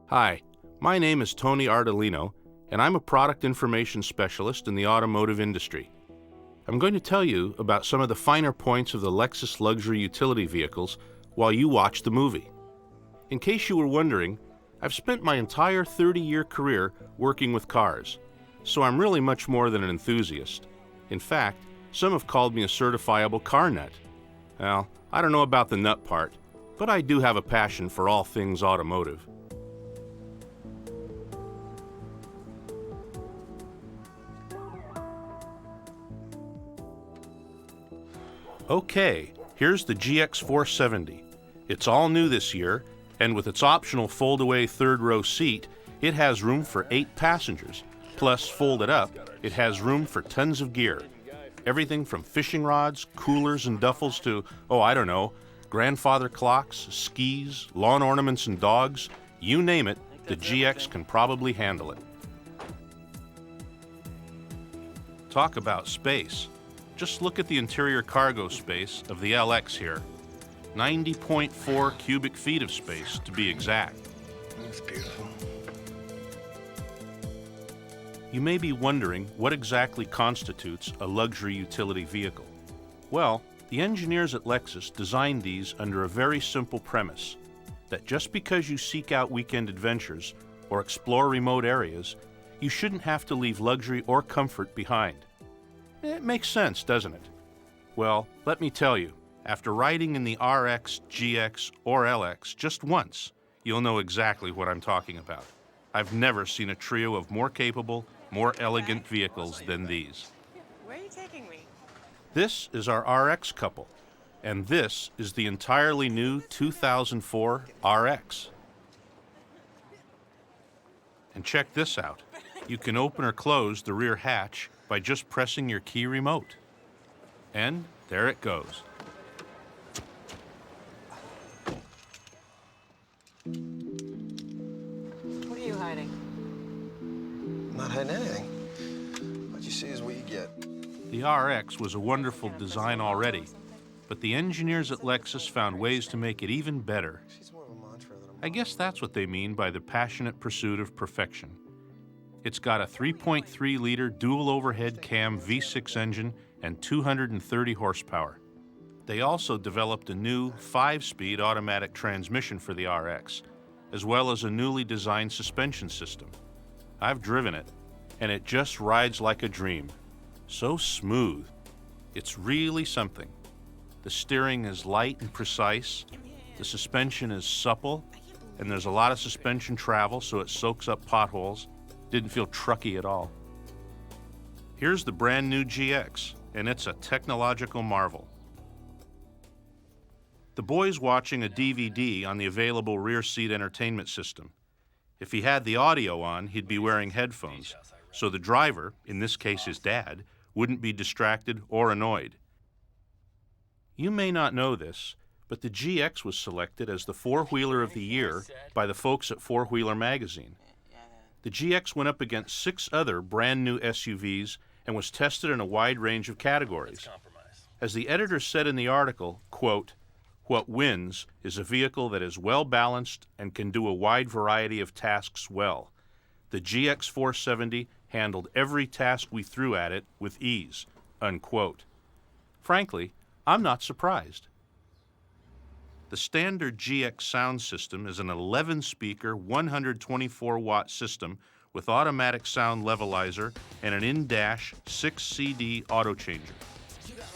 Hi, my name is Tony Ardolino, and I'm a product information specialist in the automotive industry. I'm going to tell you about some of the finer points of the Lexus luxury utility vehicles while you watch the movie. In case you were wondering, I've spent my entire 30-year career working with cars, so I'm really much more than an enthusiast. In fact, some have called me a certifiable car nut. Well, I don't know about the nut part, but I do have a passion for all things automotive. Okay, here's the GX470. It's all new this year, and with its optional fold-away third-row seat, it has room for 8 passengers. Plus, folded up, it has room for tons of gear. Everything from fishing rods, coolers, and duffels to, grandfather clocks, skis, lawn ornaments, and dogs. You name it, the GX can probably handle it. Talk about space. Just look at the interior cargo space of the LX here. 90.4 cubic feet of space, to be exact. That's beautiful. You may be wondering what exactly constitutes a luxury utility vehicle. Well, the engineers at Lexus designed these under a very simple premise, that just because you seek out weekend adventures or explore remote areas, you shouldn't have to leave luxury or comfort behind. It makes sense, doesn't it? Well, let me tell you, after riding in the RX, GX, or LX just once, you'll know exactly what I'm talking about. I've never seen a trio of more capable, more elegant vehicles than these. Where are you taking me? This is our RX couple, and this is the entirely new 2004 RX. And check this out. You can open or close the rear hatch by just pressing your key remote. And there it goes. What are you hiding? I'm not hiding anything. What you see is what you get. The RX was a wonderful design already, but the engineers at Lexus found ways to make it even better. She's more of a mantra than a I guess that's what they mean by the passionate pursuit of perfection. It's got a 3.3-liter dual overhead cam V6 engine and 230 horsepower. They also developed a new 5-speed automatic transmission for the RX, as well as a newly designed suspension system. I've driven it, and it just rides like a dream. So smooth. It's really something. The steering is light and precise, the suspension is supple, and there's a lot of suspension travel so it soaks up potholes. Didn't feel trucky at all. Here's the brand new GX, and it's a technological marvel. The boy's watching a DVD on the available rear seat entertainment system. If he had the audio on, he'd be wearing headphones, so the driver, in this case his dad, wouldn't be distracted or annoyed. You may not know this, but the GX was selected as the four-wheeler of the year by the folks at Four Wheeler magazine. The GX went up against 6 other brand new SUVs and was tested in a wide range of categories. As the editor said in the article, quote, "What wins is a vehicle that is well balanced and can do a wide variety of tasks well. The GX 470 handled every task we threw at it with ease," unquote. Frankly, I'm not surprised. The standard GX sound system is an 11-speaker, 124-watt system with automatic sound levelizer and an in-dash 6-CD auto changer.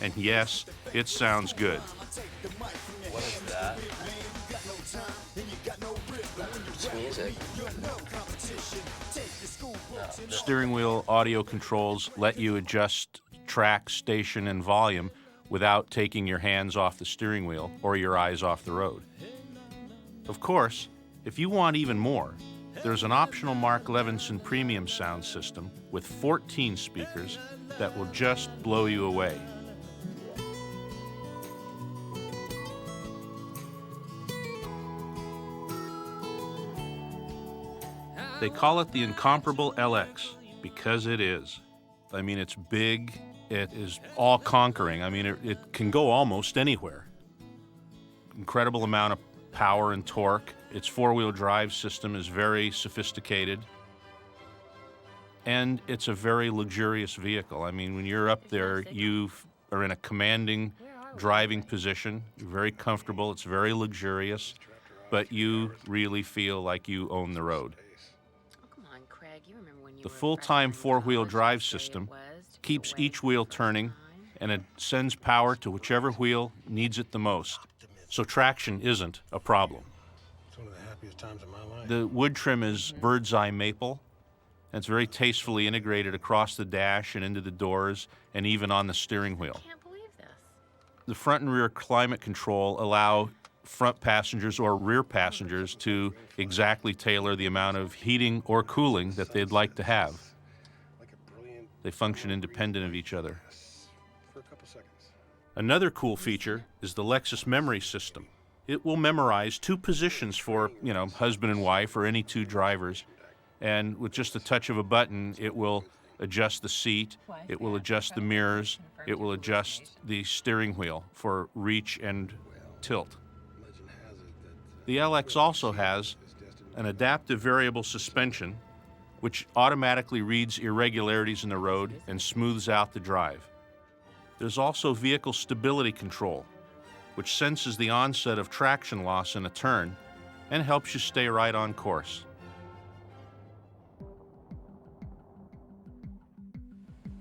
And yes, it sounds good. What is that? It's music. Steering wheel audio controls let you adjust track, station, and volume without taking your hands off the steering wheel or your eyes off the road. Of course, if you want even more, there's an optional Mark Levinson premium sound system with 14 speakers that will just blow you away. They call it the incomparable LX because it is. I mean, it's big, it is all-conquering. I mean, it can go almost anywhere. Incredible amount of power and torque, Its four-wheel drive system is very sophisticated, and it's a very luxurious vehicle. I mean, when you're up there, you are in a commanding driving position. You're very comfortable. It's very luxurious, but you really feel like you own the road. The full-time four-wheel drive system keeps each wheel turning, and it sends power to whichever wheel needs it the most, so traction isn't a problem. It's one of the happiest times of my life. The wood trim is bird's eye maple, and it's very tastefully integrated across the dash and into the doors and even on the steering wheel. I can't believe this. The front and rear climate control allow front passengers or rear passengers to exactly tailor the amount of heating or cooling that they'd like to have. They function independent of each other. For a couple seconds. Another cool feature is the Lexus memory system. It will memorize two positions for, husband and wife or any two drivers. And with just a touch of a button, it will adjust the seat, it will adjust the mirrors, it will adjust the steering wheel for reach and tilt. The LX also has an adaptive variable suspension, which automatically reads irregularities in the road and smooths out the drive. There's also vehicle stability control, which senses the onset of traction loss in a turn and helps you stay right on course.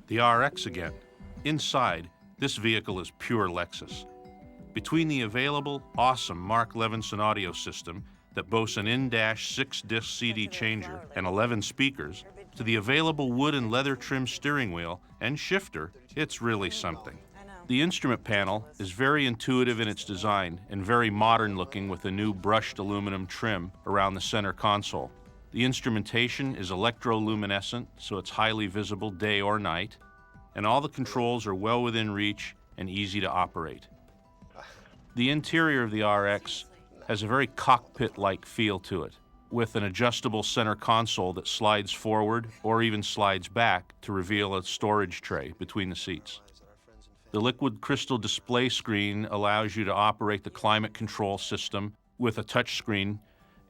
The RX again. Inside, this vehicle is pure Lexus. Between the available, awesome Mark Levinson audio system that boasts an in-dash 6-disc CD changer and 11 speakers, to the available wood and leather trim steering wheel and shifter, it's really something. The instrument panel is very intuitive in its design and very modern looking with a new brushed aluminum trim around the center console. The instrumentation is electroluminescent, so it's highly visible day or night, and all the controls are well within reach and easy to operate. The interior of the RX has a very cockpit-like feel to it, with an adjustable center console that slides forward or even slides back to reveal a storage tray between the seats. The liquid crystal display screen allows you to operate the climate control system with a touch screen,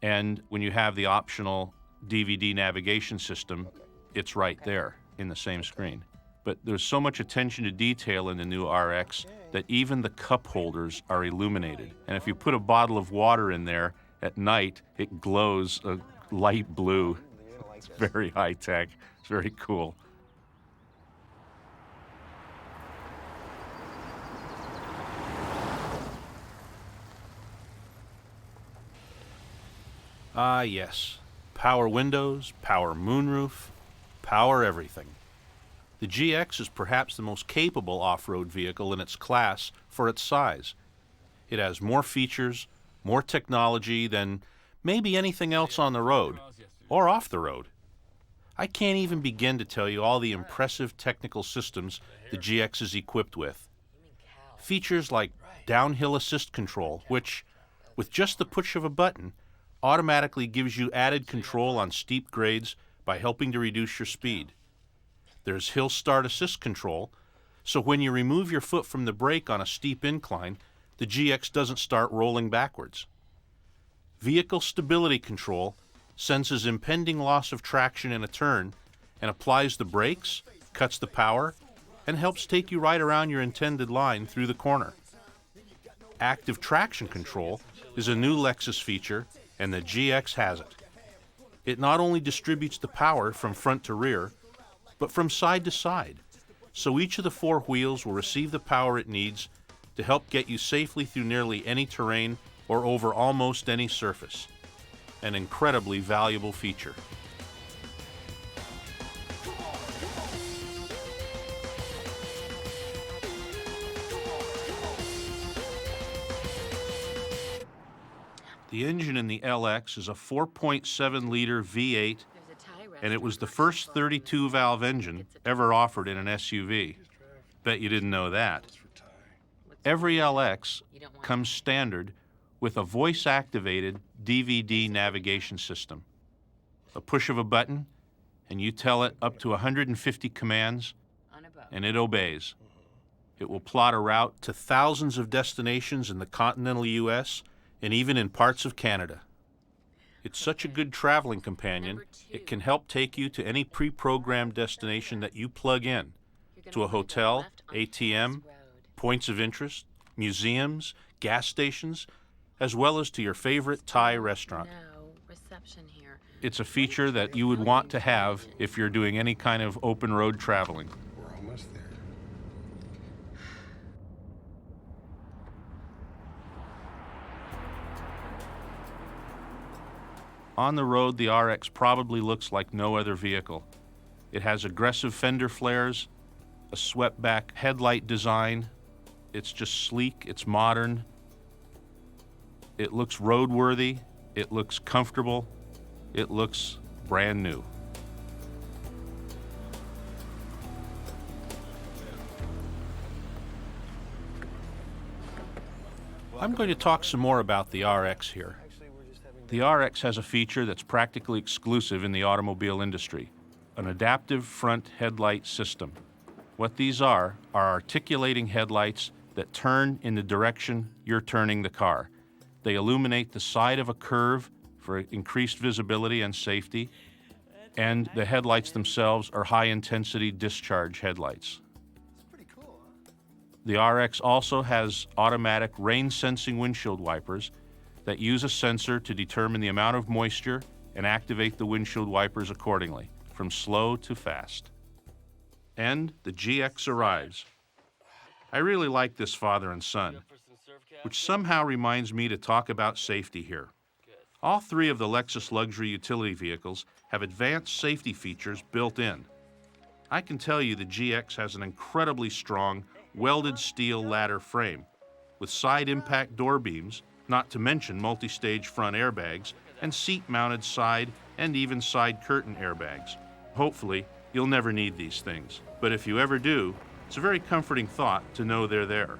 and when you have the optional DVD navigation system, it's right there in the same screen. But there's so much attention to detail in the new RX that even the cup holders are illuminated. And if you put a bottle of water in there at night, it glows a light blue. It's very high tech. It's very cool. Ah, yes. Power windows, power moonroof, power everything. The GX is perhaps the most capable off-road vehicle in its class for its size. It has more features, more technology than maybe anything else on the road, or off the road. I can't even begin to tell you all the impressive technical systems the GX is equipped with. Features like downhill assist control, which, with just the push of a button, automatically gives you added control on steep grades by helping to reduce your speed. There's hill start assist control, so when you remove your foot from the brake on a steep incline, the GX doesn't start rolling backwards. Vehicle stability control senses impending loss of traction in a turn and applies the brakes, cuts the power, and helps take you right around your intended line through the corner. Active traction control is a new Lexus feature, and the GX has it. It not only distributes the power from front to rear, but from side to side, so each of the four wheels will receive the power it needs to help get you safely through nearly any terrain or over almost any surface. An incredibly valuable feature. The engine in the LX is a 4.7-liter V8, and it was the first 32-valve engine ever offered in an SUV. Bet you didn't know that. Every LX comes standard with a voice-activated DVD navigation system. A push of a button, and you tell it up to 150 commands, and it obeys. It will plot a route to thousands of destinations in the continental U.S. and even in parts of Canada. It's such a good traveling companion, it can help take you to any pre-programmed destination that you plug in, to a hotel, ATM, points of interest, museums, gas stations, as well as to your favorite Thai restaurant. It's a feature that you would want to have if you're doing any kind of open road traveling. We're almost there. On the road, the RX probably looks like no other vehicle. It has aggressive fender flares, a swept-back headlight design. It's just sleek, it's modern. It looks roadworthy, it looks comfortable, it looks brand new. I'm going to talk some more about the RX here. The RX has a feature that's practically exclusive in the automobile industry, an adaptive front headlight system. What these are articulating headlights that turn in the direction you're turning the car. They illuminate the side of a curve for increased visibility and safety, and the headlights themselves are high-intensity discharge headlights. The RX also has automatic rain-sensing windshield wipers that use a sensor to determine the amount of moisture and activate the windshield wipers accordingly, from slow to fast. And the GX arrives. I really like this father and son, which somehow reminds me to talk about safety here. All three of the Lexus luxury utility vehicles have advanced safety features built in. I can tell you the GX has an incredibly strong, welded steel ladder frame, with side impact door beams, not to mention multi-stage front airbags, and seat-mounted side and even side curtain airbags. Hopefully, you'll never need these things, but if you ever do, it's a very comforting thought to know they're there.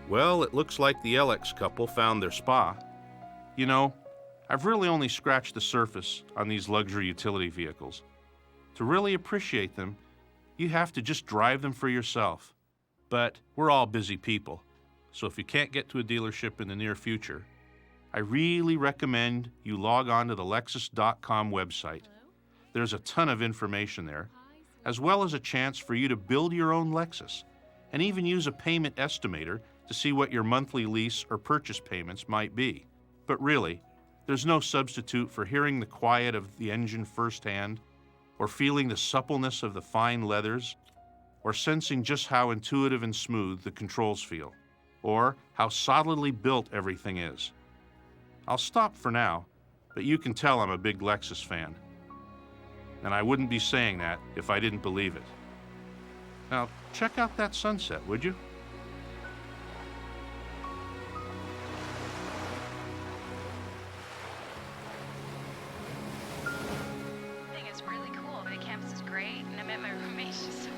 Well, it looks like the LX couple found their spa. You know, I've really only scratched the surface on these luxury utility vehicles. To really appreciate them, you have to just drive them for yourself. But we're all busy people, so if you can't get to a dealership in the near future, I really recommend you log on to the Lexus.com website. There's a ton of information there, as well as a chance for you to build your own Lexus, and even use a payment estimator to see what your monthly lease or purchase payments might be. But really, there's no substitute for hearing the quiet of the engine firsthand, or feeling the suppleness of the fine leathers, or sensing just how intuitive and smooth the controls feel, or how solidly built everything is. I'll stop for now, but you can tell I'm a big Lexus fan. And I wouldn't be saying that if I didn't believe it. Now, check out that sunset, would you? I think it's really cool. The campus is great, and I met my roommate. She's so